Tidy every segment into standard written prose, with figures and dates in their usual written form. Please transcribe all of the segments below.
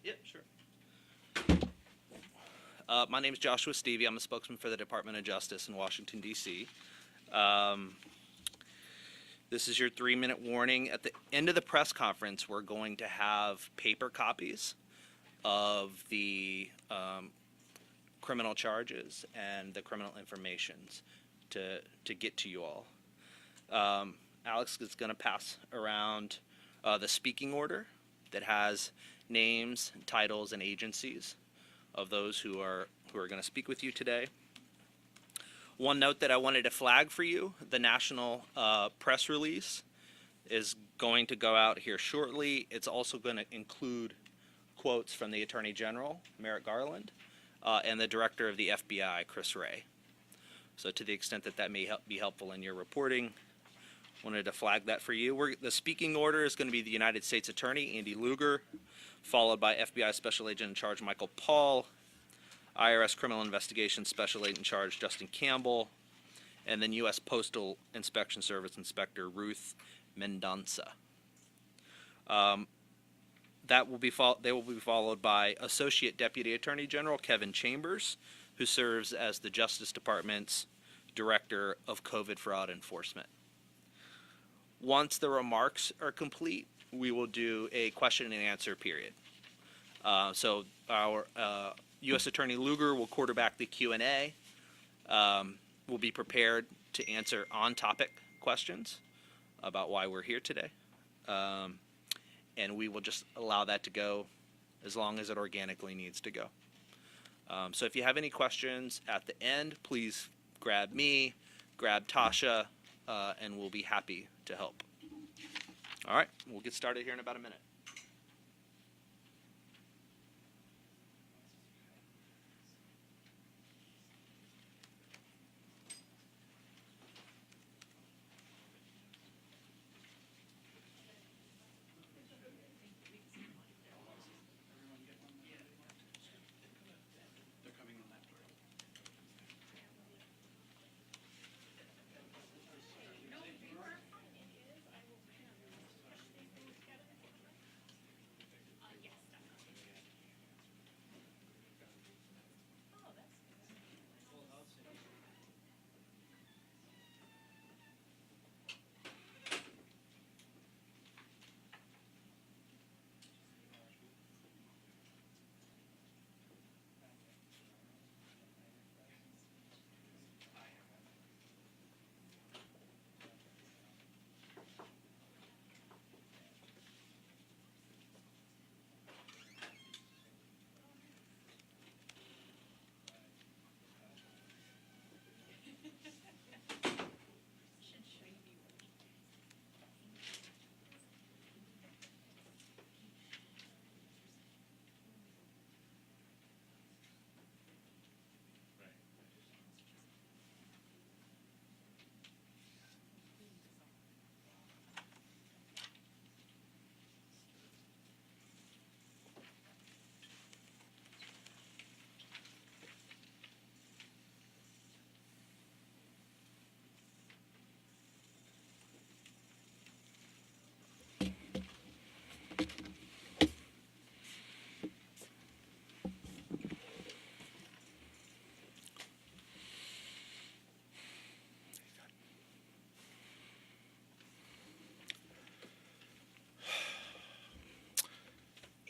Yep, sure. My name is Joshua Stevie. I'm a spokesman for the Department of Justice in Washington, D.C. This is your 3-minute warning. At the end of the press conference, we're going to have paper copies of the criminal charges and the criminal informations to get to you all. Alex is going to pass around the speaking order that has names, titles, and agencies of those who are going to speak with you today. One note that I wanted to flag for you: the national press release is going to go out here shortly. It's also going to include quotes from the Attorney General, Merrick Garland, and the Director of the FBI, Chris Wray. So to the extent that that may be helpful in your reporting, wanted to flag that for you. The speaking order is going to be the United States Attorney, Andy Luger, followed by FBI Special Agent in Charge, Michael Paul, IRS Criminal Investigations Special Agent in Charge, Justin Campbell, and then U.S. Postal Inspection Service Inspector, Ruth Mendonca. They will be followed by Associate Deputy Attorney General Kevin Chambers, who serves as the Justice Department's Director of COVID Fraud Enforcement. Once the remarks are complete, we will do a question and answer period. So our U.S. Attorney Luger will quarterback the Q&A. We'll be prepared to answer on-topic questions about why we're here today. And we will just allow that to go as long as it organically needs to go. So if you have any questions at the end, please grab me, grab Tasha, and we'll be happy to help. All right, we'll get started here in about a minute.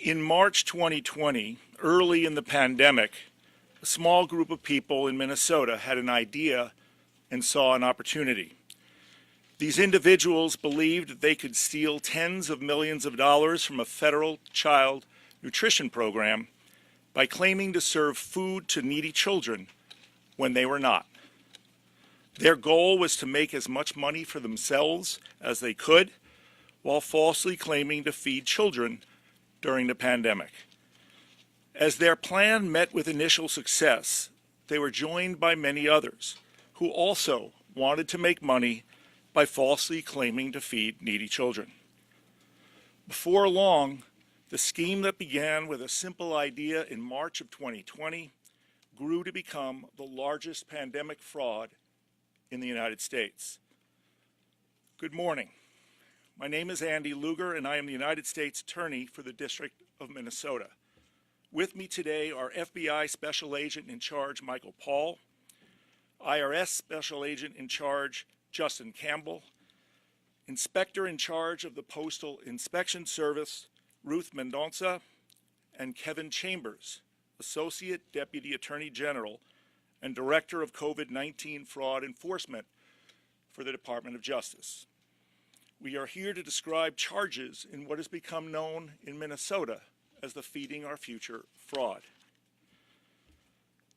In March 2020, early in the pandemic, a small group of people in Minnesota had an idea and saw an opportunity. These individuals believed that they could steal tens of millions of dollars from a federal child nutrition program by claiming to serve food to needy children when they were not. Their goal was to make as much money for themselves as they could while falsely claiming to feed children during the pandemic. As their plan met with initial success, they were joined by many others who also wanted to make money by falsely claiming to feed needy children. Before long, the scheme that began with a simple idea in March of 2020 grew to become the largest pandemic fraud in the United States. Good morning. My name is Andy Luger, and I am the United States Attorney for the District of Minnesota. With me today are FBI Special Agent in Charge Michael Paul, IRS Special Agent in Charge Justin Campbell, Inspector in Charge of the Postal Inspection Service Ruth Mendonça, and Kevin Chambers, Associate Deputy Attorney General and Director of COVID-19 Fraud Enforcement for the Department of Justice. We are here to describe charges in what has become known in Minnesota as the Feeding Our Future fraud.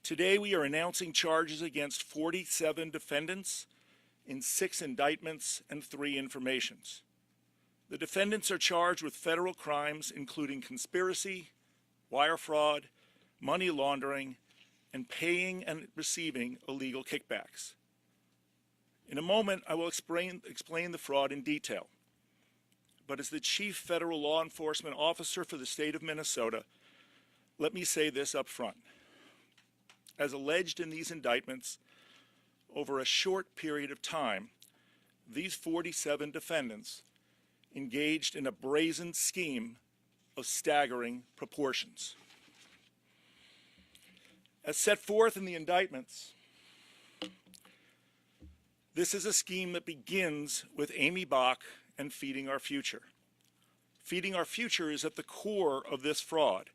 Today we are announcing charges against 47 defendants in 6 indictments and 3 informations. The defendants are charged with federal crimes including conspiracy, wire fraud, money laundering, and paying and receiving illegal kickbacks. In a moment, I will explain the fraud in detail. But as the Chief Federal Law Enforcement Officer for the state of Minnesota, let me say this up front. As alleged in these indictments, over a short period of time, these 47 defendants engaged in a brazen scheme of staggering proportions. As set forth in the indictments, this is a scheme that begins with Amy Bach and Feeding Our Future. Feeding Our Future is at the core of this fraud,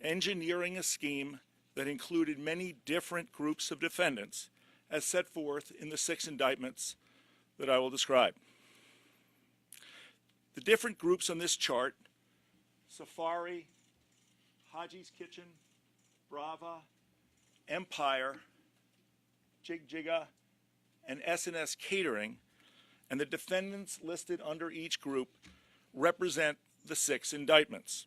engineering a scheme that included many different groups of defendants as set forth in the 6 indictments that I will describe. The different groups on this chart, Safari, Haji's Kitchen, Brava, Empire, Jig Jigga, and S&S Catering, and the defendants listed under each group represent the 6 indictments.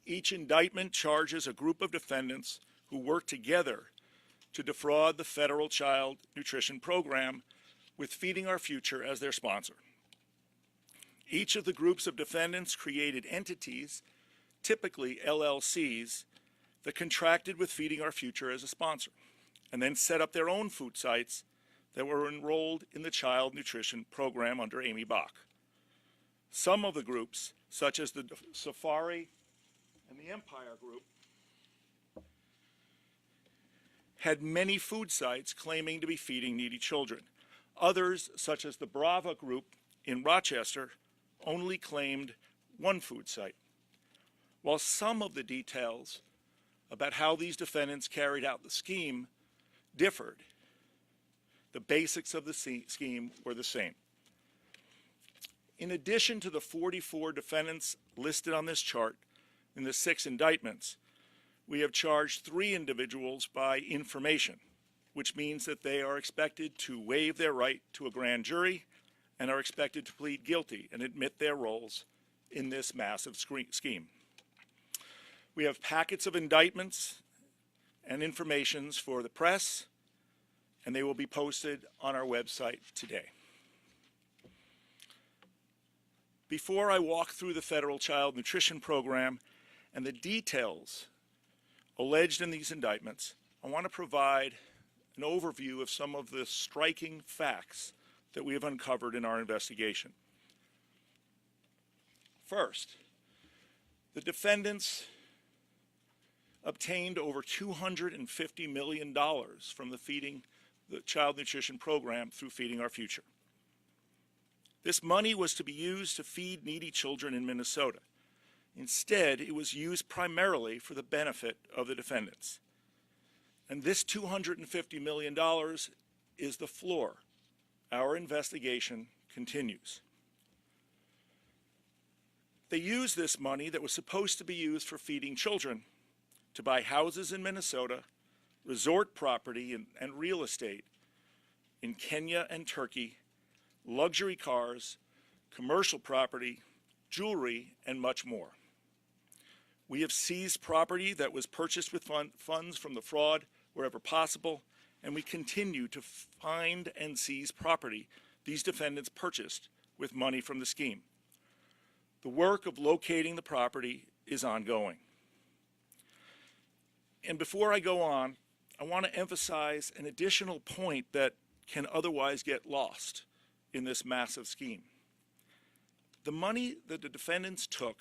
Each indictment charges a group of defendants who work together to defraud the federal child nutrition program with Feeding Our Future as their sponsor. Each of the groups of defendants created entities, typically LLCs, that contracted with Feeding Our Future as a sponsor, and then set up their own food sites that were enrolled in the child nutrition program under Amy Bach. Some of the groups, such as the Safari and the Empire group, had many food sites claiming to be feeding needy children. Others, such as the Brava group in Rochester, only claimed one food site. While some of the details about how these defendants carried out the scheme differed, the basics of the scheme were the same. In addition to the 44 defendants listed on this chart in the 6 indictments, we have charged 3 individuals by information, which means that they are expected to waive their right to a grand jury and are expected to plead guilty and admit their roles in this massive scheme. We have packets of indictments and informations for the press, and they will be posted on our website today. Before I walk through the federal child nutrition program and the details alleged in these indictments, I want to provide an overview of some of the striking facts that we have uncovered in our investigation. First, the defendants obtained over $250 million from the child nutrition program through Feeding Our Future. This money was to be used to feed needy children in Minnesota. Instead, it was used primarily for the benefit of the defendants. And this $250 million is the floor. Our investigation continues. They used this money that was supposed to be used for feeding children to buy houses in Minnesota, resort property and real estate in Kenya and Turkey, luxury cars, commercial property, jewelry, and much more. We have seized property that was purchased with funds from the fraud wherever possible, and we continue to find and seize property these defendants purchased with money from the scheme. The work of locating the property is ongoing. And before I go on, I want to emphasize an additional point that can otherwise get lost in this massive scheme. The money that the defendants took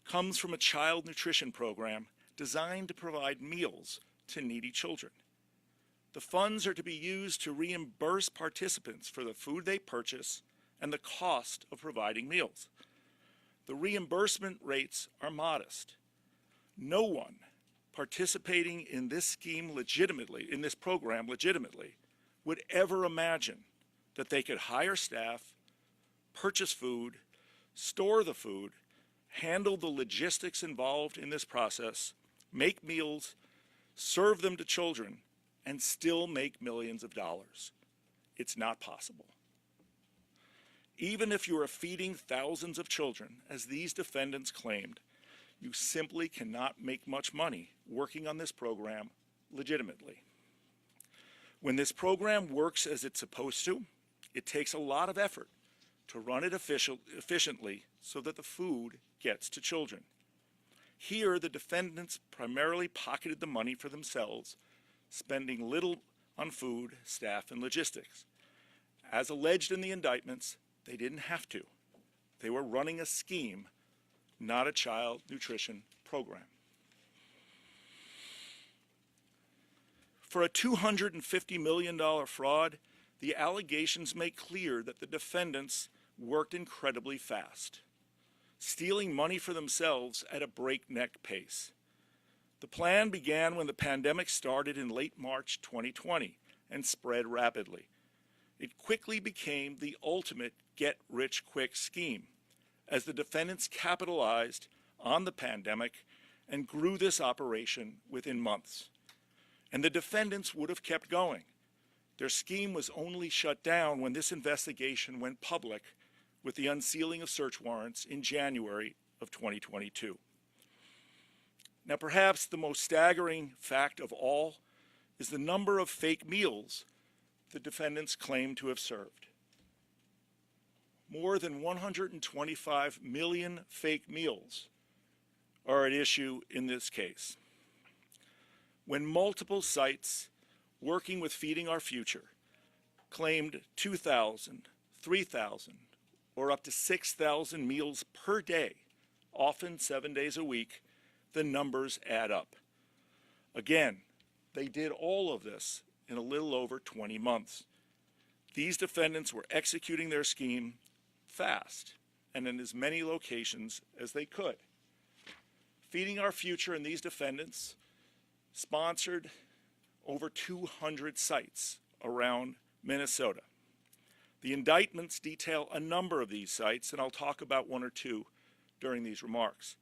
comes from a child nutrition program designed to provide meals to needy children. The funds are to be used to reimburse participants for the food they purchase and the cost of providing meals. The reimbursement rates are modest. No one participating in this scheme legitimately, in this program legitimately, would ever imagine that they could hire staff, purchase food, store the food, handle the logistics involved in this process, make meals, serve them to children, and still make millions of dollars. It's not possible. Even if you are feeding thousands of children, as these defendants claimed, you simply cannot make much money working on this program legitimately. When this program works as it's supposed to, it takes a lot of effort to run it efficiently so that the food gets to children. Here, the defendants primarily pocketed the money for themselves, spending little on food, staff, and logistics. As alleged in the indictments, they didn't have to. They were running a scheme, not a child nutrition program. For a $250 million fraud, the allegations make clear that the defendants worked incredibly fast, stealing money for themselves at a breakneck pace. The plan began when the pandemic started in late March 2020 and spread rapidly. It quickly became the ultimate get-rich-quick scheme as the defendants capitalized on the pandemic and grew this operation within months. And the defendants would have kept going. Their scheme was only shut down when this investigation went public with the unsealing of search warrants in January of 2022. Now, perhaps the most staggering fact of all is the number of fake meals the defendants claim to have served. More than 125 million fake meals are at issue in this case. When multiple sites working with Feeding Our Future claimed 2,000, 3,000, or up to 6,000 meals per day, often 7 days a week, the numbers add up. Again, they did all of this in a little over 20 months. These defendants were executing their scheme fast and in as many locations as they could. Feeding Our Future and these defendants sponsored over 200 sites around Minnesota. The indictments detail a number of these sites, and I'll talk about one or two during these remarks.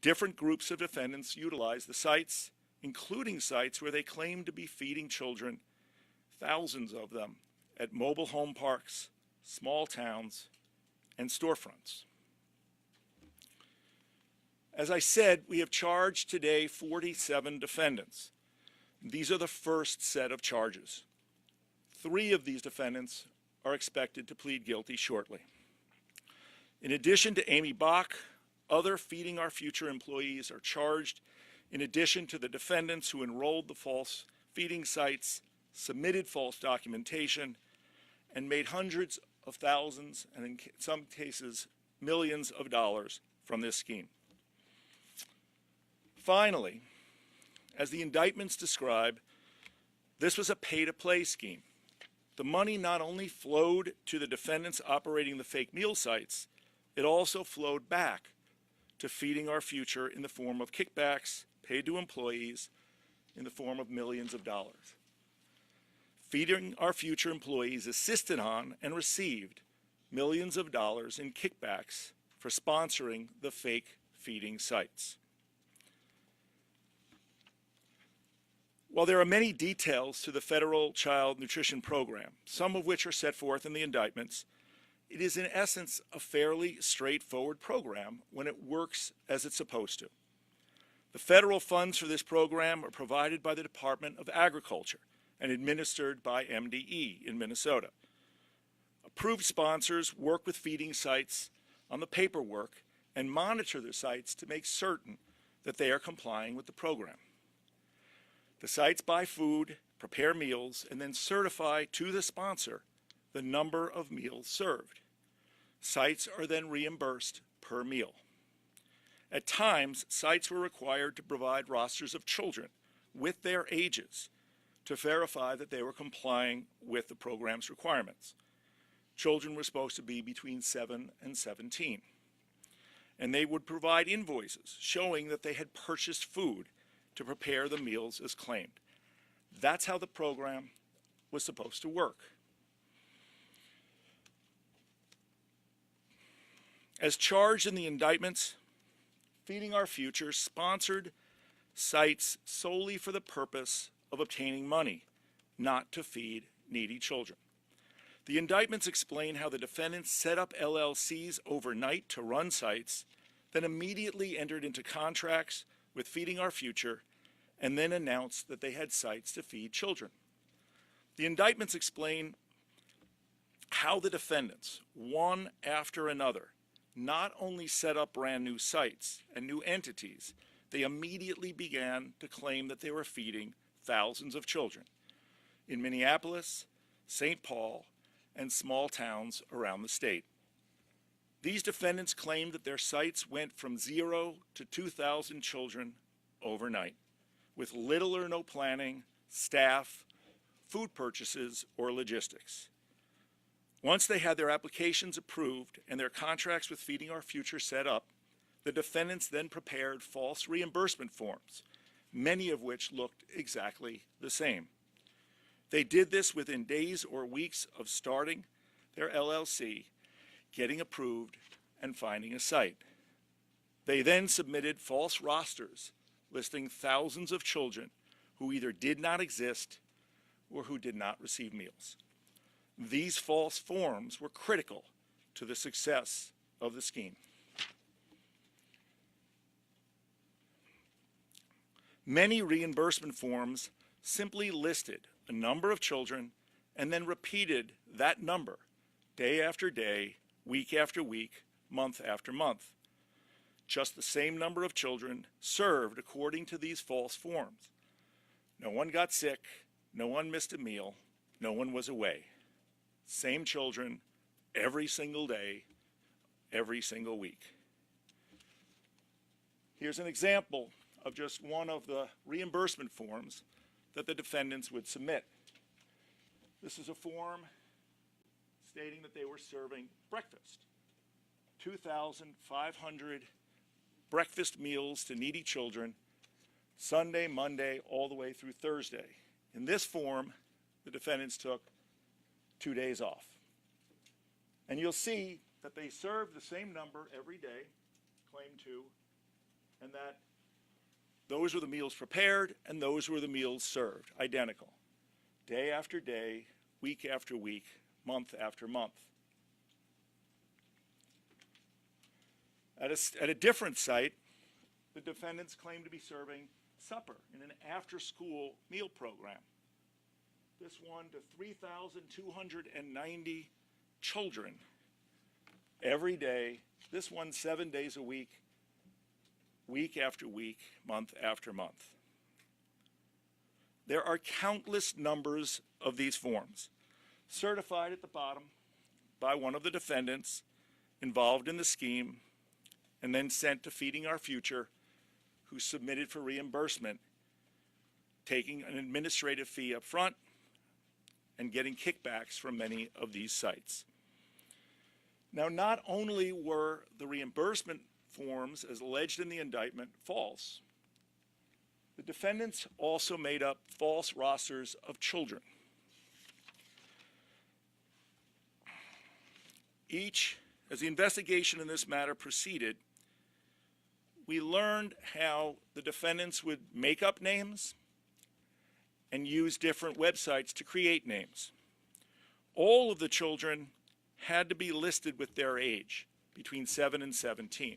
Different groups of defendants utilized the sites, including sites where they claimed to be feeding children, thousands of them, at mobile home parks, small towns, and storefronts. As I said, we have charged today 47 defendants. These are the first set of charges. 3 of these defendants are expected to plead guilty shortly. In addition to Amy Bach, other Feeding Our Future employees are charged in addition to the defendants who enrolled the false feeding sites, submitted false documentation, and made hundreds of thousands, and in some cases, millions of dollars from this scheme. Finally, as the indictments describe, this was a pay-to-play scheme. The money not only flowed to the defendants operating the fake meal sites, it also flowed back to Feeding Our Future in the form of kickbacks paid to employees in the form of millions of dollars. Feeding Our Future employees assisted on and received millions of dollars in kickbacks for sponsoring the fake feeding sites. While there are many details to the federal child nutrition program, some of which are set forth in the indictments, it is in essence a fairly straightforward program when it works as it's supposed to. The federal funds for this program are provided by the Department of Agriculture and administered by MDE in Minnesota. Approved sponsors work with feeding sites on the paperwork and monitor their sites to make certain that they are complying with the program. The sites buy food, prepare meals, and then certify to the sponsor the number of meals served. Sites are then reimbursed per meal. At times, sites were required to provide rosters of children with their ages to verify that they were complying with the program's requirements. Children were supposed to be between 7 and 17. And they would provide invoices showing that they had purchased food to prepare the meals as claimed. That's how the program was supposed to work. As charged in the indictments, Feeding Our Future sponsored sites solely for the purpose of obtaining money, not to feed needy children. The indictments explain how the defendants set up LLCs overnight to run sites, then immediately entered into contracts with Feeding Our Future, and then announced that they had sites to feed children. The indictments explain how the defendants, one after another, not only set up brand new sites and new entities, they immediately began to claim that they were feeding thousands of children in Minneapolis, St. Paul, and small towns around the state. These defendants claimed that their sites went from 0 to 2,000 children overnight, with little or no planning, staff, food purchases, or logistics. Once they had their applications approved and their contracts with Feeding Our Future set up, the defendants then prepared false reimbursement forms, many of which looked exactly the same. They did this within days or weeks of starting their LLC, getting approved, and finding a site. They then submitted false rosters listing thousands of children who either did not exist or who did not receive meals. These false forms were critical to the success of the scheme. Many reimbursement forms simply listed a number of children and then repeated that number day after day, week after week, month after month. Just the same number of children served according to these false forms. No one got sick, no one missed a meal, no one was away. Same children every single day, every single week. Here's an example of just one of the reimbursement forms that the defendants would submit. This is a form stating that they were serving breakfast. 2,500 breakfast meals to needy children, Sunday, Monday, all the way through Thursday. In this form, the defendants took 2 days off. And you'll see that they served the same number every day, claim 2, and that those were the meals prepared and those were the meals served, identical. Day after day, week after week, month after month. At a different site, the defendants claimed to be serving supper in an after-school meal program. This one to 3,290 children every day, this one 7 days a week, week after week, month after month. There are countless numbers of these forms, certified at the bottom by one of the defendants involved in the scheme, and then sent to Feeding Our Future, who submitted for reimbursement, taking an administrative fee up front and getting kickbacks from many of these sites. Now, not only were the reimbursement forms, as alleged in the indictment, false, the defendants also made up false rosters of children. As the investigation in this matter proceeded, we learned how the defendants would make up names and use different websites to create names. All of the children had to be listed with their age, between 7 and 17.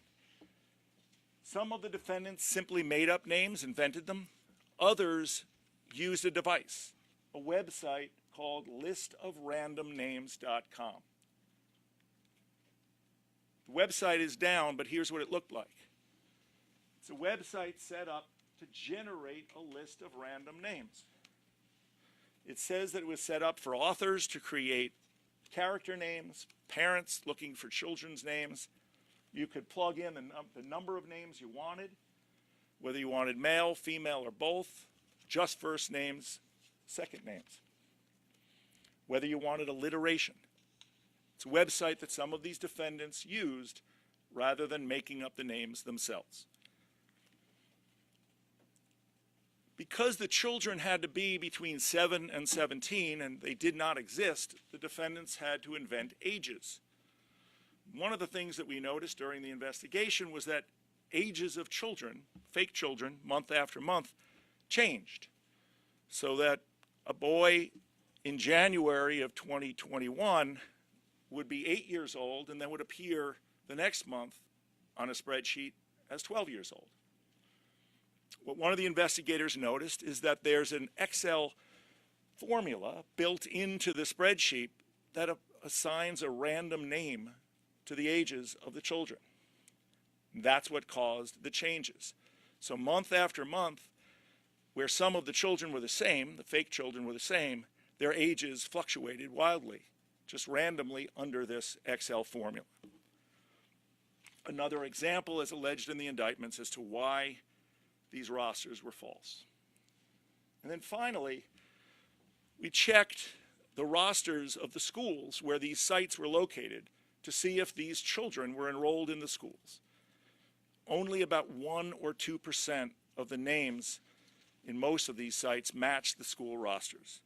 Some of the defendants simply made up names, invented them. Others used a device, a website called listofrandomnames.com. The website is down, but here's what it looked like. It's a website set up to generate a list of random names. It says that it was set up for authors to create character names, parents looking for children's names, You could plug in the number of names you wanted, whether you wanted male, female, or both, just first names, second names. Whether you wanted alliteration. It's a website that some of these defendants used rather than making up the names themselves. Because the children had to be between 7 and 17 and they did not exist, the defendants had to invent ages. One of the things that we noticed during the investigation was that ages of children, fake children, month after month, changed. So that a boy in January of 2021 would be 8 years old and then would appear the next month on a spreadsheet as 12 years old. What one of the investigators noticed is that there's an Excel formula built into the spreadsheet that assigns a random name to the ages of the children. That's what caused the changes. So month after month, where some of the children were the same, the fake children were the same, their ages fluctuated wildly, just randomly under this Excel formula. Another example is alleged in the indictments as to why these rosters were false. And then finally, we checked the rosters of the schools where these sites were located to see if these children were enrolled in the schools. Only about 1 or 2% of the names in most of these sites matched the school rosters.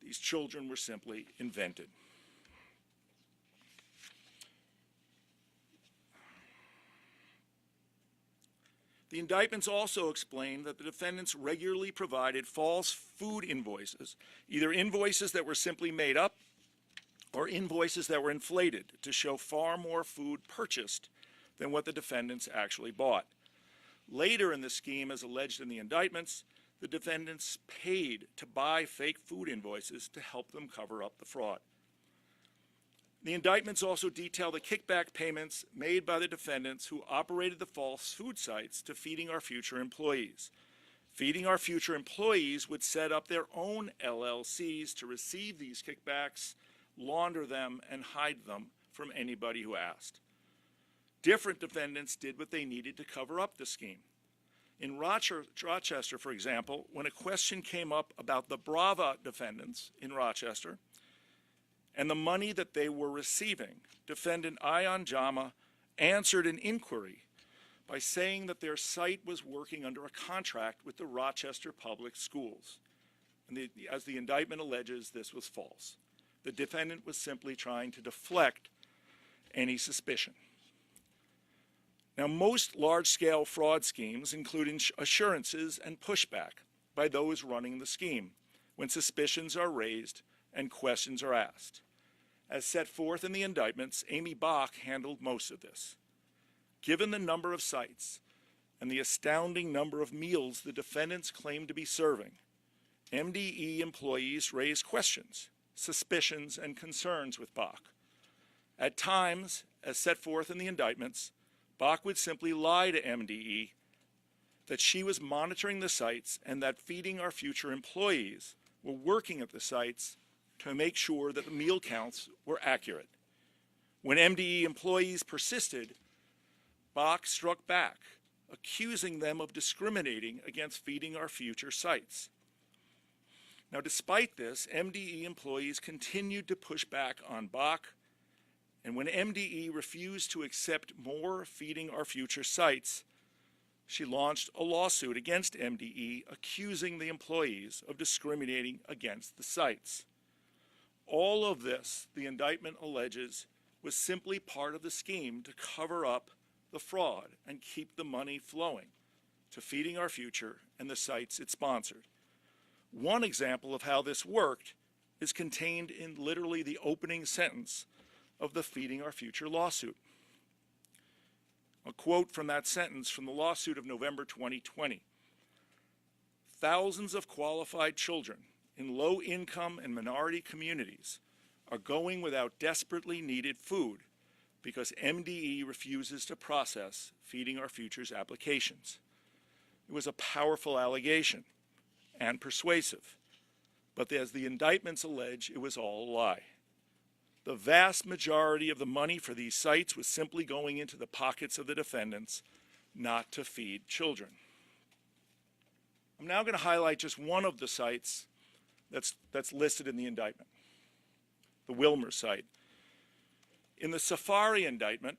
These children were simply invented. The indictments also explain that the defendants regularly provided false food invoices, either invoices that were simply made up or invoices that were inflated to show far more food purchased than what the defendants actually bought. Later in the scheme, as alleged in the indictments, the defendants paid to buy fake food invoices to help them cover up the fraud. The indictments also detail the kickback payments made by the defendants who operated the false food sites to Feeding Our Future employees. Feeding Our Future employees would set up their own LLCs to receive these kickbacks, launder them, and hide them from anybody who asked. Different defendants did what they needed to cover up the scheme. In Rochester, for example, when a question came up about the Brava defendants in Rochester and the money that they were receiving, defendant Ayan Jama answered an inquiry by saying that their site was working under a contract with the Rochester Public Schools. And as the indictment alleges, this was false. The defendant was simply trying to deflect any suspicion. Now, most large-scale fraud schemes include assurances and pushback by those running the scheme when suspicions are raised and questions are asked. As set forth in the indictments, Amy Bach handled most of this. Given the number of sites and the astounding number of meals the defendants claimed to be serving, MDE employees raised questions, suspicions, and concerns with Bach. At times, as set forth in the indictments, Bach would simply lie to MDE that she was monitoring the sites and that Feeding Our Future employees were working at the sites to make sure that the meal counts were accurate. When MDE employees persisted, Bach struck back, accusing them of discriminating against Feeding Our Future sites. Now, despite this, MDE employees continued to push back on Bach, and when MDE refused to accept more Feeding Our Future sites, she launched a lawsuit against MDE, accusing the employees of discriminating against the sites. All of this, the indictment alleges, was simply part of the scheme to cover up the fraud and keep the money flowing to Feeding Our Future and the sites it sponsored. One example of how this worked is contained in literally the opening sentence of the Feeding Our Future lawsuit. A quote from that sentence from the lawsuit of November 2020. Thousands of qualified children in low-income and minority communities are going without desperately needed food because MDE refuses to process Feeding Our Future's applications. It was a powerful allegation and persuasive, but as the indictments allege, it was all a lie. The vast majority of the money for these sites was simply going into the pockets of the defendants, not to feed children. I'm now going to highlight just one of the sites that's listed in the indictment, the Willmar site. In the Safari indictment,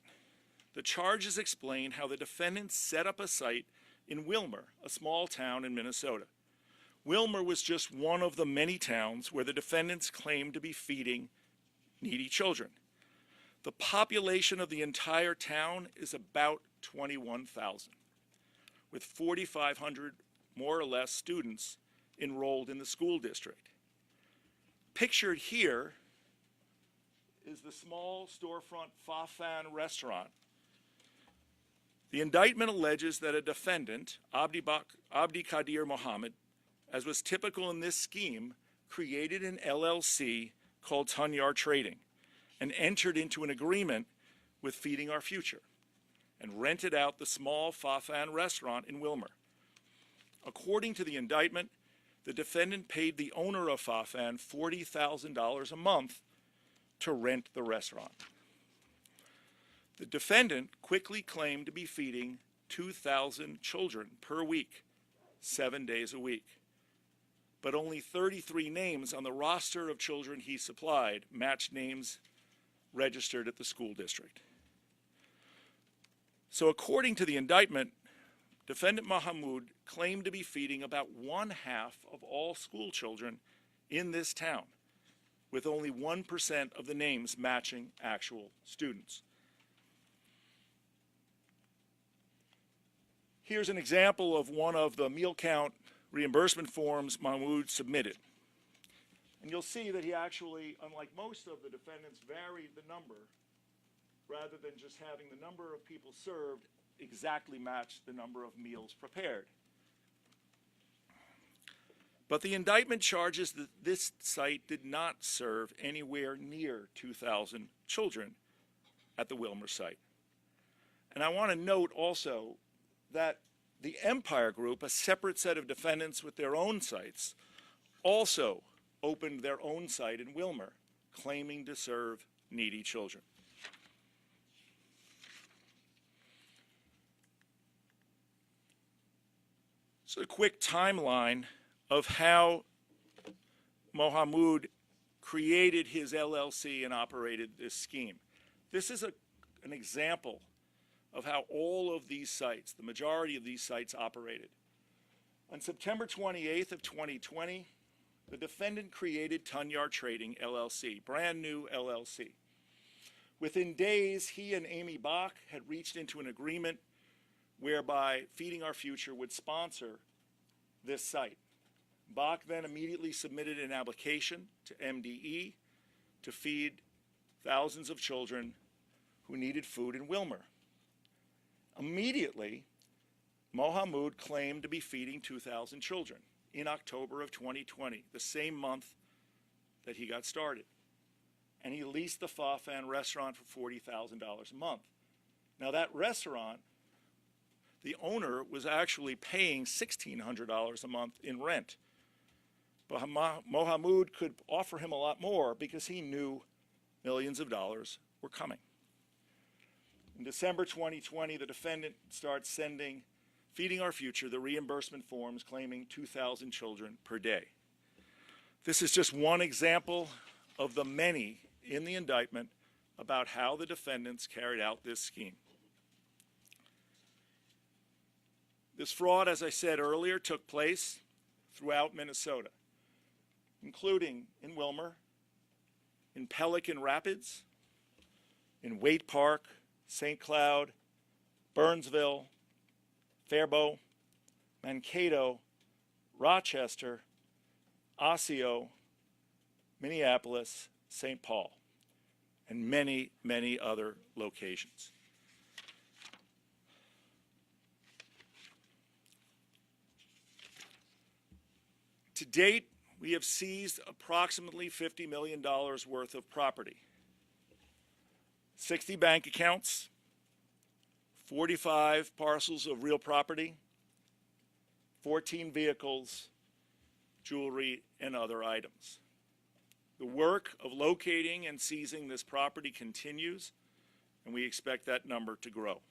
the charges explain how the defendants set up a site in Willmar, a small town in Minnesota. Willmar was just one of the many towns where the defendants claimed to be feeding needy children. The population of the entire town is about 21,000, with 4,500 more or less students enrolled in the school district. Pictured here is the small storefront Fafan restaurant. The indictment alleges that a defendant, Abdi Qadir Mohammed, as was typical in this scheme, created an LLC called Tunyar Trading and entered into an agreement with Feeding Our Future and rented out the small Fafan restaurant in Willmar. According to the indictment, the defendant paid the owner of Fafan $40,000 a month to rent the restaurant. The defendant quickly claimed to be feeding 2,000 children per week, 7 days a week. But only 33 names on the roster of children he supplied matched names registered at the school district. So according to the indictment, defendant Mohammed claimed to be feeding about 1/2 of all school children in this town, with only 1% of the names matching actual students. Here's an example of one of the meal count reimbursement forms Mahmoud submitted. And you'll see that he actually, unlike most of the defendants, varied the number rather than just having the number of people served exactly match the number of meals prepared. But the indictment charges that this site did not serve anywhere near 2,000 children at the Willmar site. And I want to note also that the Empire Group, a separate set of defendants with their own sites, also opened their own site in Willmar, claiming to serve needy children. So a quick timeline of how Mohammed created his LLC and operated this scheme. This is an example of how all of these sites, the majority of these sites, operated. On September 28th of 2020, the defendant created Tunyar Trading LLC, brand new LLC. Within days, he and Amy Bach had reached into an agreement whereby Feeding Our Future would sponsor this site. Bach then immediately submitted an application to MDE to feed thousands of children who needed food in Willmar. Immediately, Mohammed claimed to be feeding 2,000 children in October of 2020, the same month that he got started. And he leased the Fafan restaurant for $40,000 a month. Now that restaurant, the owner was actually paying $1,600 a month in rent. But Mohammed could offer him a lot more because he knew millions of dollars were coming. In December 2020, the defendant starts sending Feeding Our Future the reimbursement forms claiming 2,000 children per day. This is just one example of the many in the indictment about how the defendants carried out this scheme. This fraud, as I said earlier, took place throughout Minnesota, including in Willmar, in Pelican Rapids, in Waite Park, St. Cloud, Burnsville, Faribault, Mankato, Rochester, Osseo, Minneapolis, St. Paul, and many, many other locations. To date, we have seized approximately $50 million worth of property. 60 bank accounts, 45 parcels of real property, 14 vehicles, jewelry, and other items. The work of locating and seizing this property continues, and we expect that number to grow.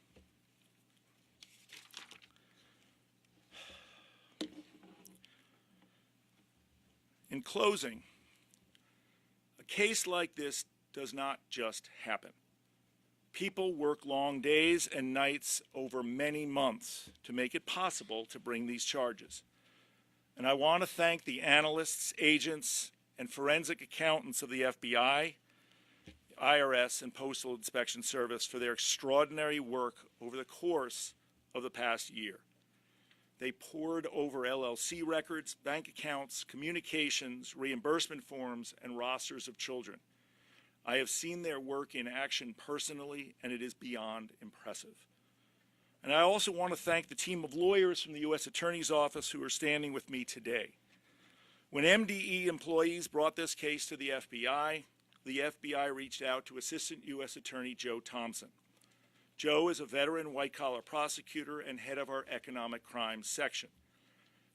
In closing, a case like this does not just happen. People work long days and nights over many months to make it possible to bring these charges. And I want to thank the analysts, agents, and forensic accountants of the FBI, IRS, and Postal Inspection Service for their extraordinary work over the course of the past year. They pored over LLC records, bank accounts, communications, reimbursement forms, and rosters of children. I have seen their work in action personally, and it is beyond impressive. And I also want to thank the team of lawyers from the U.S. Attorney's Office who are standing with me today. When MDE employees brought this case to the FBI reached out to Assistant U.S. Attorney Joe Thompson. Joe is a veteran white-collar prosecutor and head of our economic crimes section.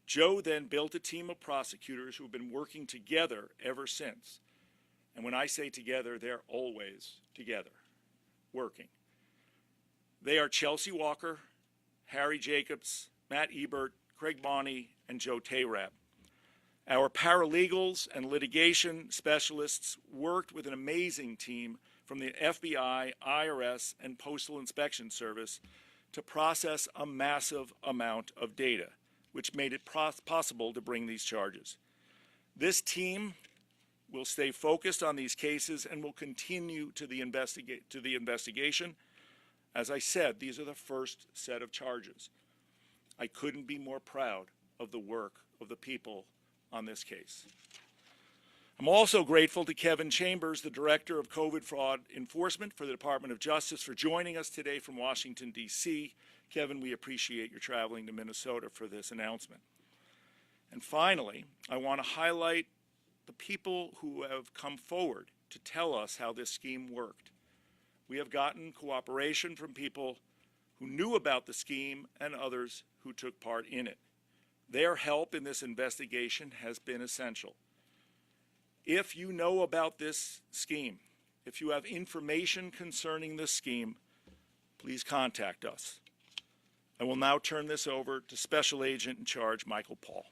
Joe then built a team of prosecutors who have been working together ever since. And when I say together, they're always together, working. They are Chelsea Walker, Harry Jacobs, Matt Ebert, Craig Bonney, and Joe Tayrab. Our paralegals and litigation specialists worked with an amazing team from the FBI, IRS, and Postal Inspection Service to process a massive amount of data, which made it possible to bring these charges. This team will stay focused on these cases and will continue to the investigation. As I said, these are the first set of charges. I couldn't be more proud of the work of the people on this case. I'm also grateful to Kevin Chambers, the Director of COVID Fraud Enforcement for the Department of Justice, for joining us today from Washington, D.C. Kevin, we appreciate your traveling to Minnesota for this announcement. And finally, I want to highlight the people who have come forward to tell us how this scheme worked. We have gotten cooperation from people who knew about the scheme and others who took part in it. Their help in this investigation has been essential. If you know about this scheme, if you have information concerning this scheme, please contact us. I will now turn this over to Special Agent in Charge, Michael Paul.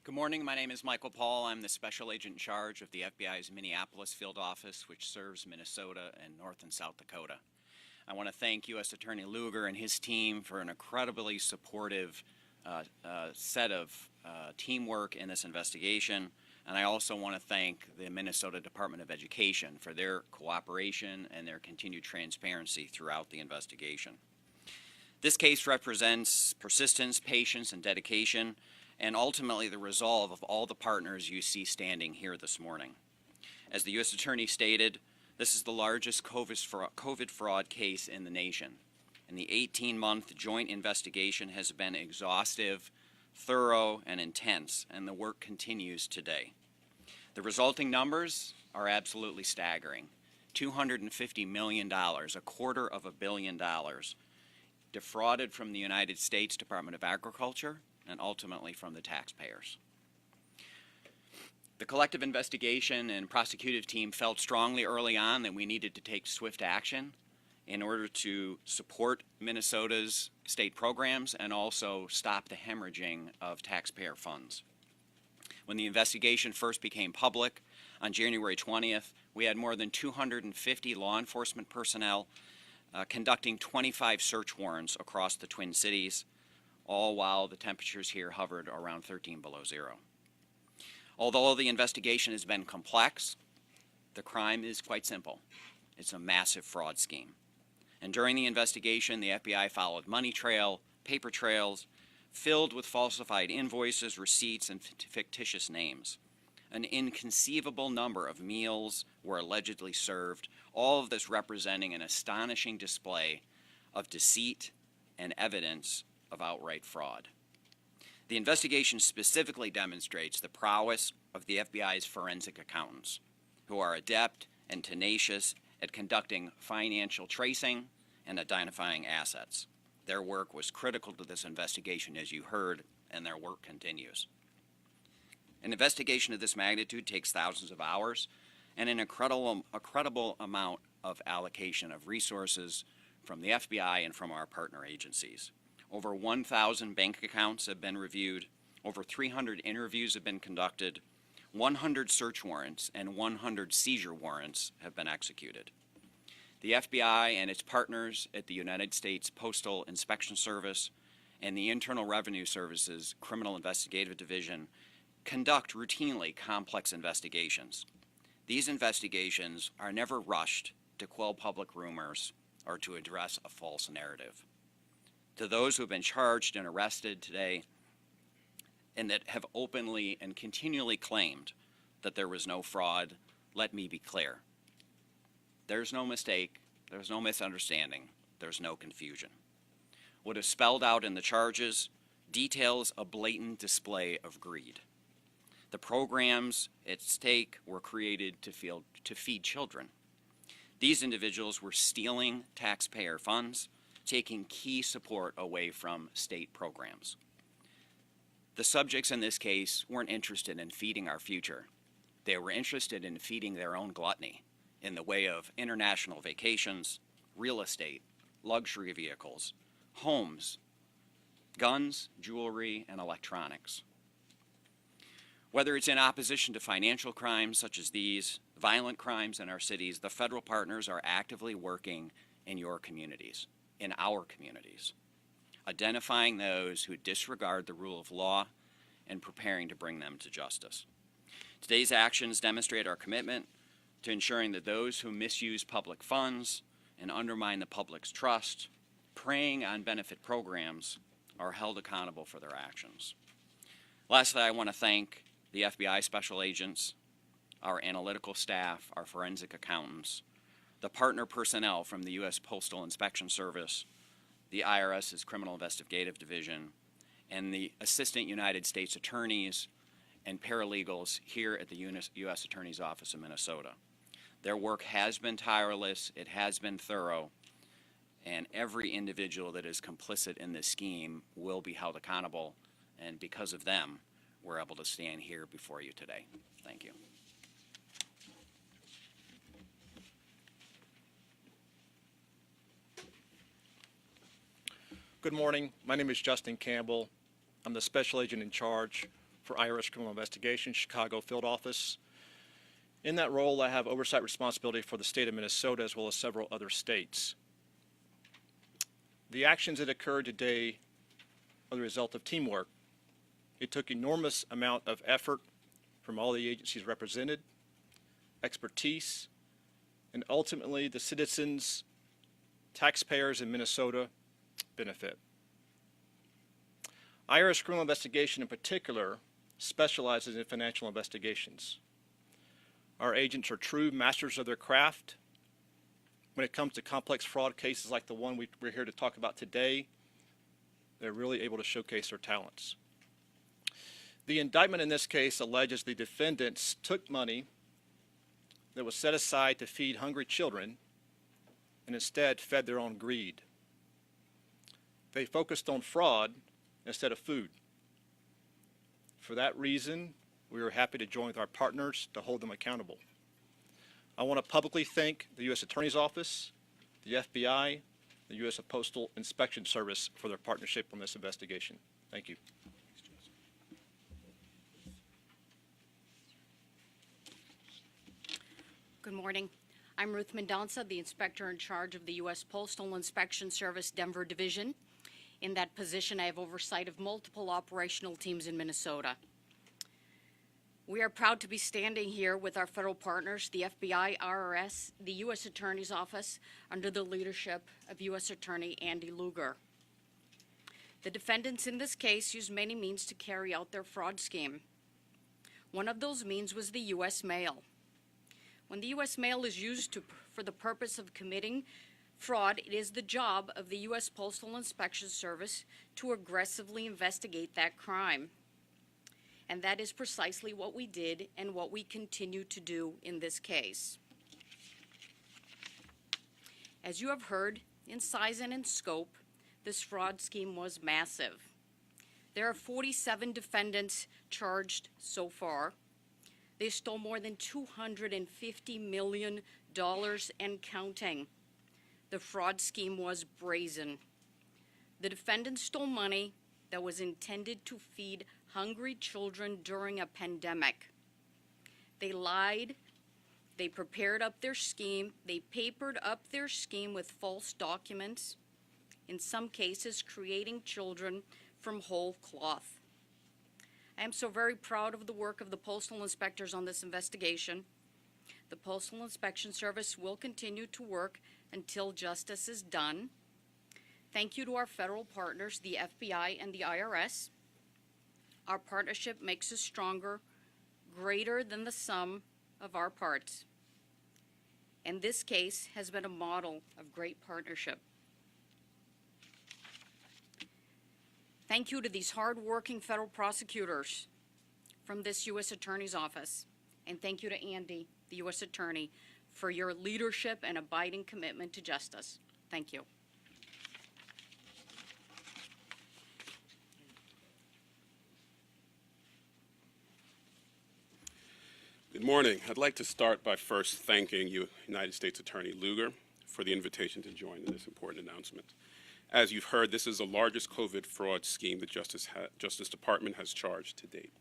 Good morning. My name is Michael Paul. I'm the Special Agent in Charge of the FBI's Minneapolis Field Office, which serves Minnesota and North and South Dakota. I want to thank U.S. Attorney Lugar and his team for an incredibly supportive set of teamwork in this investigation. And I also want to thank the Minnesota Department of Education for their cooperation and their continued transparency throughout the investigation. This case represents persistence, patience, and dedication, and ultimately the resolve of all the partners you see standing here this morning. As the U.S. Attorney stated, this is the largest COVID fraud case in the nation, and the 18-month joint investigation has been exhaustive, thorough, and intense, and the work continues today. The resulting numbers are absolutely staggering. $250 million, $250 million, defrauded from the United States Department of Agriculture, and ultimately from the taxpayers. The collective investigation and prosecutive team felt strongly early on that we needed to take swift action in order to support Minnesota's state programs and also stop the hemorrhaging of taxpayer funds. When the investigation first became public on January 20th, we had more than 250 law enforcement personnel conducting 25 search warrants across the Twin Cities, all while the temperatures here hovered around 13 below zero. Although the investigation has been complex, the crime is quite simple. It's a massive fraud scheme. And during the investigation, the FBI followed money trail, paper trails, filled with falsified invoices, receipts, and fictitious names. An inconceivable number of meals were allegedly served, all of this representing an astonishing display of deceit and evidence of outright fraud. The investigation specifically demonstrates the prowess of the FBI's forensic accountants, who are adept and tenacious at conducting financial tracing and identifying assets. Their work was critical to this investigation, as you heard, and their work continues. An investigation of this magnitude takes thousands of hours and an incredible amount of allocation of resources from the FBI and from our partner agencies. Over 1,000 bank accounts have been reviewed, over 300 interviews have been conducted, 100 search warrants and 100 seizure warrants have been executed. The FBI and its partners at the United States Postal Inspection Service and the Internal Revenue Service's Criminal Investigative Division conduct routinely complex investigations. These investigations are never rushed to quell public rumors or to address a false narrative. To those who have been charged and arrested today and that have openly and continually claimed that there was no fraud, let me be clear. There's no mistake, there's no misunderstanding, there's no confusion. What is spelled out in the charges details a blatant display of greed. The programs at stake were created to feed children. These individuals were stealing taxpayer funds, taking key support away from state programs. The subjects in this case weren't interested in feeding our future. They were interested in feeding their own gluttony in the way of international vacations, real estate, luxury vehicles, homes, guns, jewelry, and electronics. Whether it's in opposition to financial crimes such as these, violent crimes in our cities, the federal partners are actively working in your communities, in our communities, identifying those who disregard the rule of law and preparing to bring them to justice. Today's actions demonstrate our commitment to ensuring that those who misuse public funds and undermine the public's trust, preying on benefit programs, are held accountable for their actions. Lastly, I want to thank the FBI special agents, our analytical staff, our forensic accountants, the partner personnel from the U.S. Postal Inspection Service, the IRS's Criminal Investigative Division, and the Assistant United States Attorneys and paralegals here at the U.S. Attorney's Office in Minnesota. Their work has been tireless, it has been thorough, and every individual that is complicit in this scheme will be held accountable, and because of them, we're able to stand here before you today. Thank you. Good morning. My name is Justin Campbell. I'm the Special Agent in charge for IRS Criminal Investigation, Chicago Field Office. In that role, I have oversight responsibility for the state of Minnesota as well as several other states. The actions that occurred today are the result of teamwork. It took enormous amount of effort from all the agencies represented, expertise, and ultimately the citizens, taxpayers in Minnesota benefit. IRS Criminal Investigation in particular specializes in financial investigations. Our agents are true masters of their craft. When it comes to complex fraud cases like the one we're here to talk about today, they're really able to showcase their talents. The indictment in this case alleges the defendants took money that was set aside to feed hungry children and instead fed their own greed. They focused on fraud instead of food. For that reason, we are happy to join with our partners to hold them accountable. I want to publicly thank the U.S. Attorney's Office, the FBI, the U.S. Postal Inspection Service for their partnership on this investigation. Thank you. Good morning. I'm Ruth Mendonca, the inspector in charge of the U.S. Postal Inspection Service Denver Division. In that position, I have oversight of multiple operational teams in Minnesota. We are proud to be standing here with our federal partners, the FBI, IRS, the U.S. Attorney's Office, under the leadership of U.S. Attorney Andy Lugar. The defendants in this case used many means to carry out their fraud scheme. One of those means was the U.S. mail. When the U.S. mail is used for the purpose of committing fraud, it is the job of the U.S. Postal Inspection Service to aggressively investigate that crime. And that is precisely what we did and what we continue to do in this case. As you have heard, in size and in scope, this fraud scheme was massive. There are 47 defendants charged so far. They stole more than $250 million and counting. The fraud scheme was brazen. The defendants stole money that was intended to feed hungry children during a pandemic. They lied. They prepared up their scheme. They papered up their scheme with false documents, in some cases creating children from whole cloth. I am so very proud of the work of the postal inspectors on this investigation. The Postal Inspection Service will continue to work until justice is done. Thank you to our federal partners, the FBI and the IRS. Our partnership makes us stronger, greater than the sum of our parts. And this case has been a model of great partnership. Thank you to these hard-working federal prosecutors from this U.S. Attorney's Office. And thank you to Andy, the U.S. Attorney, for your leadership and abiding commitment to justice. Thank you. Good morning. I'd like to start by first thanking you, United States Attorney Lugar, for the invitation to join in this important announcement. As you've heard, this is the largest COVID fraud scheme the Justice Department has charged to date.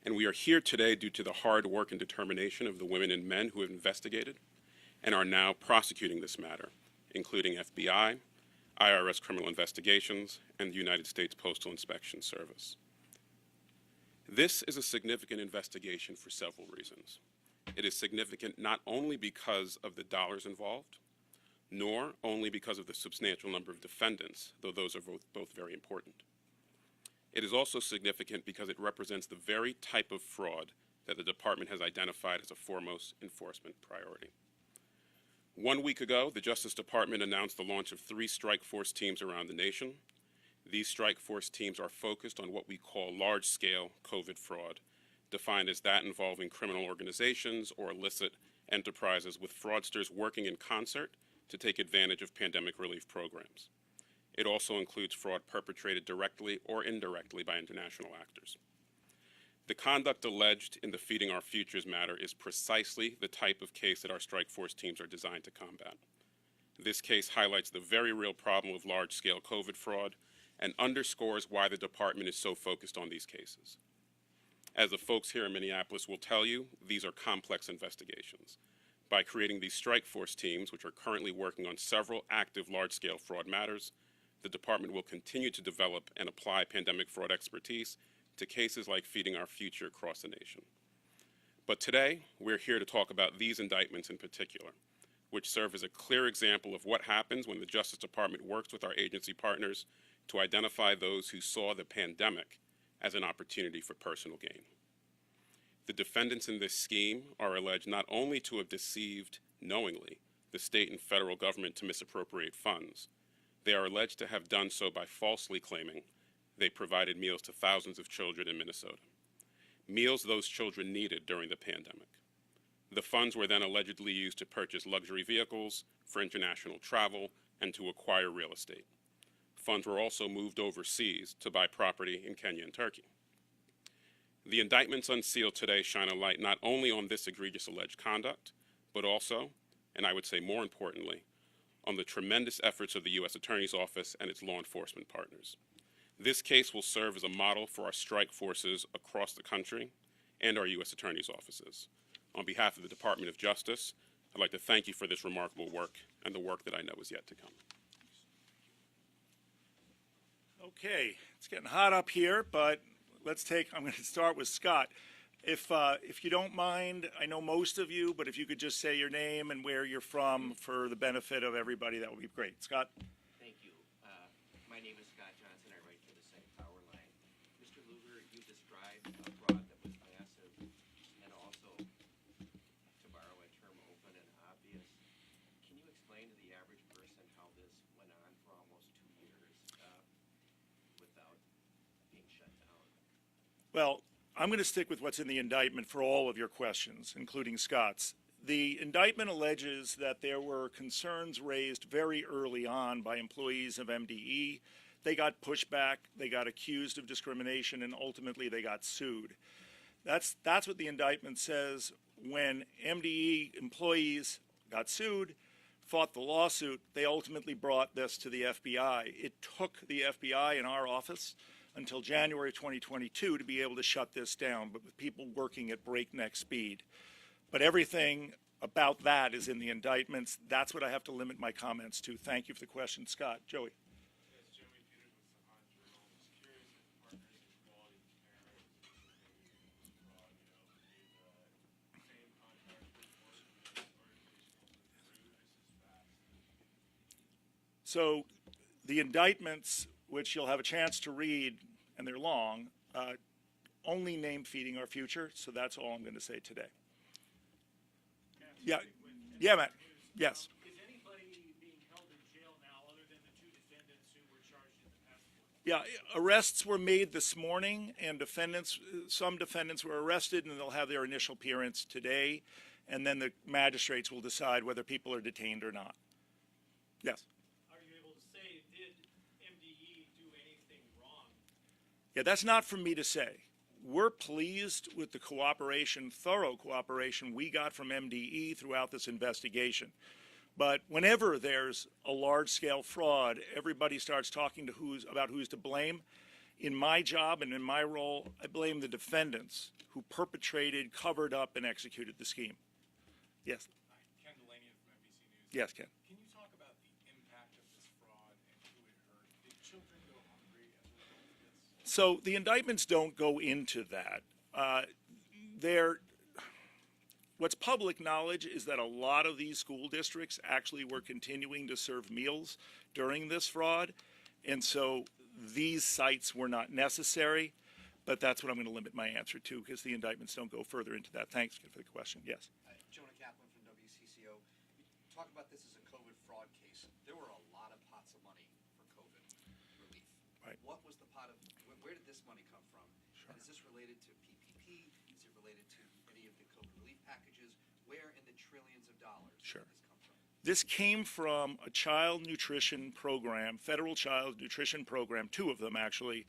And we are here today due to the hard work and determination of the women and men who have investigated and are now prosecuting this matter, including FBI, IRS Criminal Investigations, and the United States Postal Inspection Service. This is a significant investigation for several reasons. It is significant not only because of the dollars involved, nor only because of the substantial number of defendants, though those are both very important. It is also significant because it represents the very type of fraud that the department has identified as a foremost enforcement priority. 1 week ago, the Justice Department announced the launch of 3 strike force teams around the nation. These strike force teams are focused on what we call large-scale COVID fraud, defined as that involving criminal organizations or illicit enterprises with fraudsters working in concert to take advantage of pandemic relief programs. It also includes fraud perpetrated directly or indirectly by international actors. The conduct alleged in the Feeding Our Futures matter is precisely the type of case that our strike force teams are designed to combat. This case highlights the very real problem of large-scale COVID fraud and underscores why the department is so focused on these cases. As the folks here in Minneapolis will tell you, these are complex investigations. By creating these strike force teams, which are currently working on several active large-scale fraud matters, the department will continue to develop and apply pandemic fraud expertise to cases like Feeding Our Future across the nation. But today, we're here to talk about these indictments in particular, which serve as a clear example of what happens when the Justice Department works with our agency partners to identify those who saw the pandemic as an opportunity for personal gain. The defendants in this scheme are alleged not only to have deceived knowingly the state and federal government to misappropriate funds, they are alleged to have done so by falsely claiming they provided meals to thousands of children in Minnesota, meals those children needed during the pandemic. The funds were then allegedly used to purchase luxury vehicles, for international travel, and to acquire real estate. Funds were also moved overseas to buy property in Kenya and Turkey. The indictments unsealed today shine a light not only on this egregious alleged conduct, but also, and I would say more importantly, on the tremendous efforts of the U.S. Attorney's Office and its law enforcement partners. This case will serve as a model for our strike forces across the country and our U.S. Attorney's offices. On behalf of the Department of Justice, I'd like to thank you for this remarkable work and the work that I know is yet to come. Okay, it's getting hot up here, but I'm going to start with Scott. If you don't mind, I know most of you, but if you could just say your name and where you're from for the benefit of everybody, that would be great. Scott? Thank you. My name is Scott Johnson. I write for the St. Power Line. Mr. Lugar, you described a fraud that was massive and also, to borrow a term, open and obvious. Can you explain to the average person how this went on for almost 2 years without being shut down? Well, I'm going to stick with what's in the indictment for all of your questions, including Scott's. The indictment alleges that there were concerns raised very early on by employees of MDE. They got pushback, they got accused of discrimination, and ultimately they got sued. That's what the indictment says. When MDE employees got sued, fought the lawsuit, they ultimately brought this to the FBI. It took the FBI in our office until January 2022 to be able to shut this down, but with people working at breakneck speed. But everything about that is in the indictments. That's what I have to limit my comments to. Thank you for the question, Scott. Joey. So the indictments, which you'll have a chance to read, and they're long, only name feeding our future, so that's all I'm going to say today. Yeah, yeah, Matt. Yes. Is anybody being held in jail now other than the two defendants who were charged in the past court? Yeah, arrests were made this morning, and some defendants were arrested, and they'll have their initial appearance today, and then the magistrates will decide whether people are detained or not. Yes. Are you able to say, did MDE do anything wrong? Yeah, that's not for me to say. We're pleased with the cooperation, thorough cooperation we got from MDE throughout this investigation. But whenever there's a large-scale fraud, everybody starts talking to about who's to blame. In my job and in my role, I blame the defendants who perpetrated, covered up, and executed the scheme. Yes. Ken Delaney from NBC News. Yes, Ken. Can you talk about the impact of this fraud and who it hurt? Did children go hungry as a result of this? So the indictments don't go into that. What's public knowledge is that a lot of these school districts actually were continuing to serve meals during this fraud, and so these sites were not necessary, but that's what I'm going to limit my answer to because the indictments don't go further into that. Thanks for the question. Yes. Jonah Kaplan from WCCO. You talk about this as a COVID fraud case. There were a lot of pots of money for COVID relief. Right. What was the pot of, where did this money come from? Sure. And is this related to PPP? Is it related to any of the COVID relief packages? Where in the trillions of dollars Sure. did this come from? This came from a child nutrition program, federal child nutrition program, two of them actually,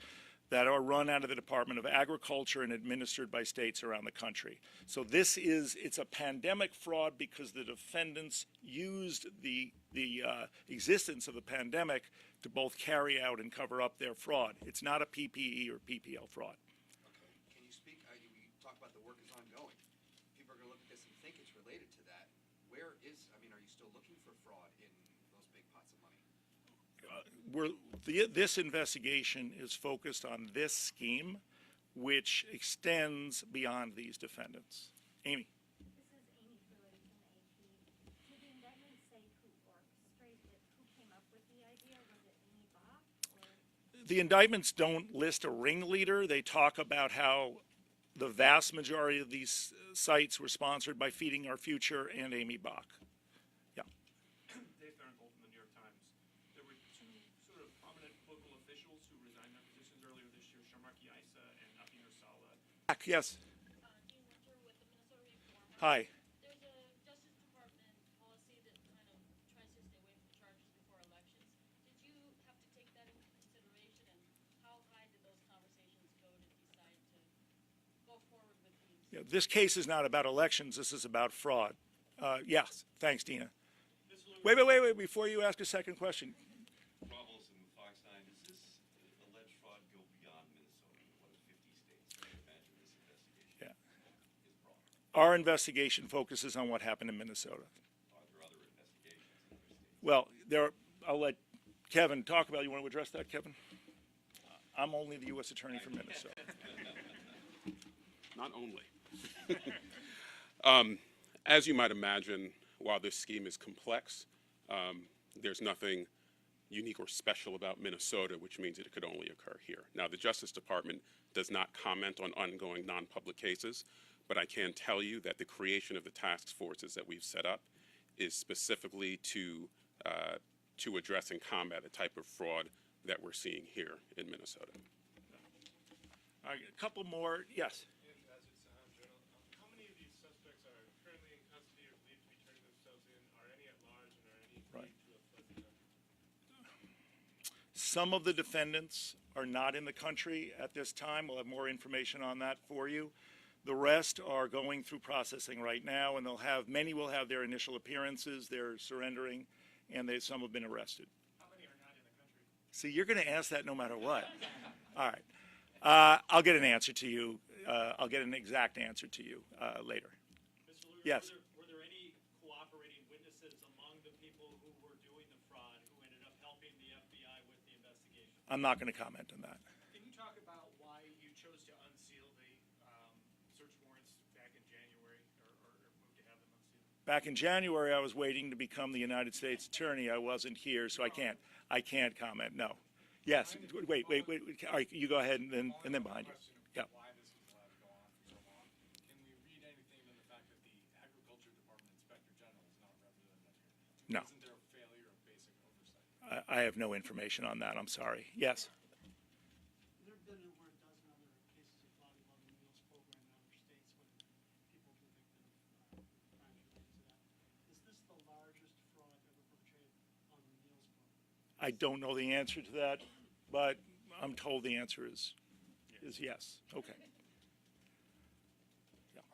that are run out of the Department of Agriculture and administered by states around the country. So it's a pandemic fraud because the defendants used the existence of the pandemic to both carry out and cover up their fraud. It's not a PPE or PPL fraud. Okay. Can you speak, you talk about the work is ongoing. People are going to look at this and think it's related to that. Are you still looking for fraud in those big pots of money? This investigation is focused on this scheme, which extends beyond these defendants. Amy. This is Amy Fruity from AP. Did the indictment say who orchestrated, who came up with the idea? Was it Amy Bach? The indictments don't list a ringleader. They talk about how the vast majority of these sites were sponsored by Feeding Our Future and Amy Bach. Yeah. Dave Farenthold from the New York Times. There were two sort of prominent local officials who resigned their positions earlier this year, Sharmarki Isa and Abhinur Sala. Yes. Dean Winter with the Minnesota Reformer. Hi. There's a Justice Department policy that kind of tries to stay away from charges before elections. Did you have to take that into consideration, and how high did those conversations go to decide to go forward with these? Yeah, this case is not about elections. This is about fraud. Yes. Thanks, Dina. Wait. Before you ask a second question. Troubles in Fox 9. Does this alleged fraud go beyond Minnesota? What is 50 states? I imagine this investigation is broader. Our investigation focuses on what happened in Minnesota. Are there other investigations in other states? Well, I'll let Kevin talk about it. You want to address that, Kevin? I'm only the U.S. Attorney for Minnesota. Not only. As you might imagine, while this scheme is complex, there's nothing unique or special about Minnesota, which means that it could only occur here. Now, the Justice Department does not comment on ongoing non-public cases, but I can tell you that the creation of the task forces that we've set up is specifically to address and combat the type of fraud that we're seeing here in Minnesota. All right, a couple more. Yes. As it sounds, General, how many of these suspects are currently in custody or Some of the defendants are not in the country at this time. We'll have more information on that for you. The rest are going through processing right now, and many will have their initial appearances. They're surrendering, and some have been arrested. How many are not in the country? See, you're going to ask that no matter what. All right. I'll get an answer to you. I'll get an exact answer to you later. Mr. Lugar, Yes. were there any cooperating witnesses among the people who were doing the fraud who ended up helping the FBI with the investigation? I'm not going to comment on that. Can you talk about why you chose to unseal the search warrants back in January, or move to have them unsealed? Back in January, I was waiting to become the United States Attorney. I wasn't here, so I can't comment. No. Yes. Wait. All right, you go ahead and then behind you. Yeah. Why this was allowed to go on for so long? Can we read anything in the fact that the Agriculture Department Inspector General is not represented here? No. Isn't there a failure of basic oversight? I have no information on that. I'm sorry. Yes. There have been over a dozen other cases of fraud involving the meals program in other states when people have been victim of crimes related to that. Is this the largest fraud ever perpetrated on the meals program? I don't know the answer to that, but I'm told the answer is yes. Okay.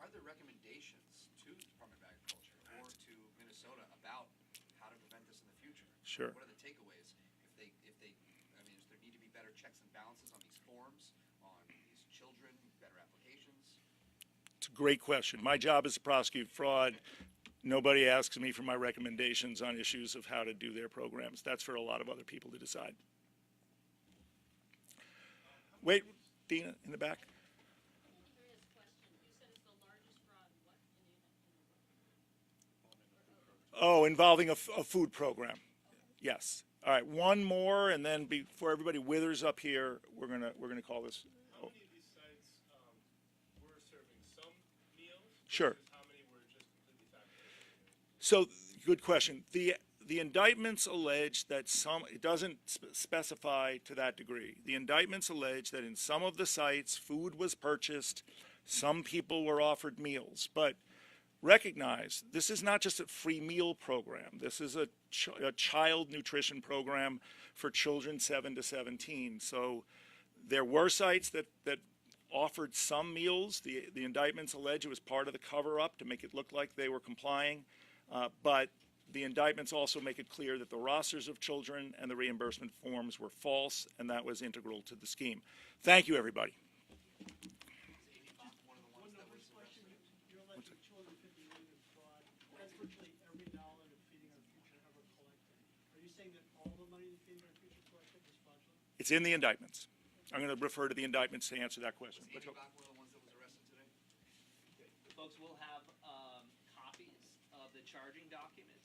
Are there recommendations to the Department of Agriculture or to Minnesota about how to prevent this in the future? Sure. What are the takeaways? Does there need to be better checks and balances on these forms, on these children, better applications? It's a great question. My job is to prosecute fraud. Nobody asks me for my recommendations on issues of how to do their programs. That's for a lot of other people to decide. Wait, Dina, in the back. Curious question. You said it's the largest fraud, what, in the Oh, involving a food program. Yes. All right, one more, and then before everybody withers up here, we're gonna call this. How many of these sites were serving some meals? Sure. Versus how many were just completely fabricated? So, good question. The indictments allege that it doesn't specify to that degree. The indictments allege that in some of the sites, food was purchased, some people were offered meals. But recognize, this is not just a free meal program. This is a child nutrition program for children 7 to 17. So there were sites that offered some meals. The indictments allege it was part of the cover-up to make it look like they were complying. But the indictments also make it clear that the rosters of children and the reimbursement forms were false, and that was integral to the scheme. Thank you, everybody. One numbers question, you're alleging $250 million in fraud. That's virtually every dollar that Feeding Our Future ever collected. Are you saying that all the money that Feeding Our Future collected was fraudulent? It's in the indictments. I'm going to refer to the indictments to answer that question. Was Let's go. Amy Bach one of the ones that was arrested today? Folks, we'll have copies of the charging document